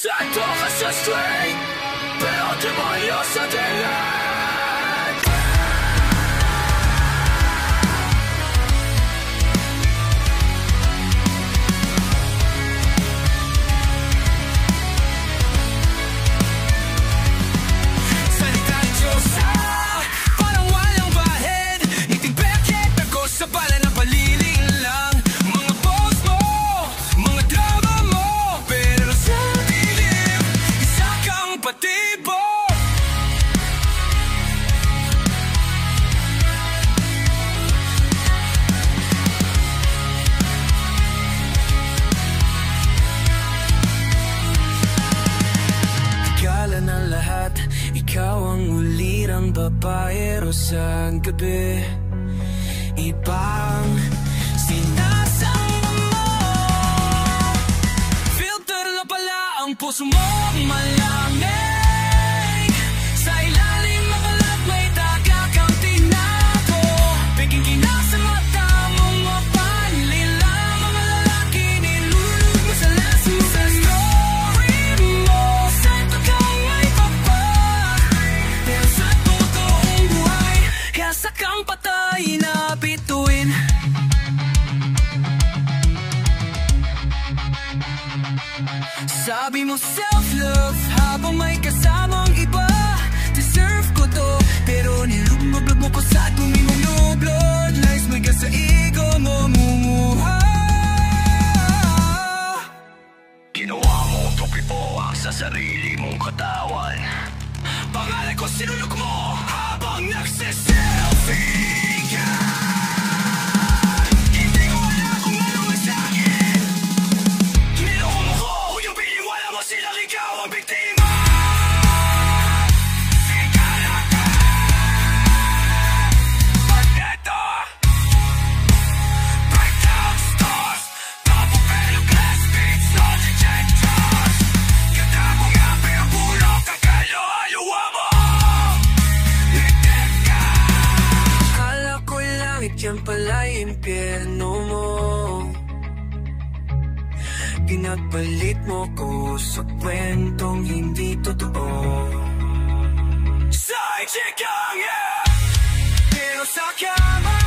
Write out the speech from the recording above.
Santo ka sa straight, pero demonyo sa tingin. Ikaw ang ulirang babaero sa gabi, ibang sinasama mo. Filter na pala ang puso mo, malamig. Sa ilalim ng alat may daga kang tinago. Paging kinasa mata mong mapanlila, mga lalaki nilulog mo sa laso. Sa story mo, santo kang may papa. Kasa kang patay na bituin. Sabi mo self-love habang may kasamang iba. Deserve ko to, pero nilumablag mo ko sa dumi mong no blood. Lies may gas sa ego mo mumuha. Ginawa mo topipoak sa sarili mong katawan. Pangalan ko sinulog mo habang nagsiselfie ka. Hindi ko alam kung ano ang sa'kin. Niloko mo ko yung piniwala mo silang ikaw ang biktima. Sigala ka. But eto, break down stars, double pedal glass beats, not ejectors. Ganda mo nga pero bulok ka kayo ayawa mo. Yan pala impyerno mo. Pinagpalit mo ko sa kwentong hindi totoo. Side chick ang yeah, pero sa kama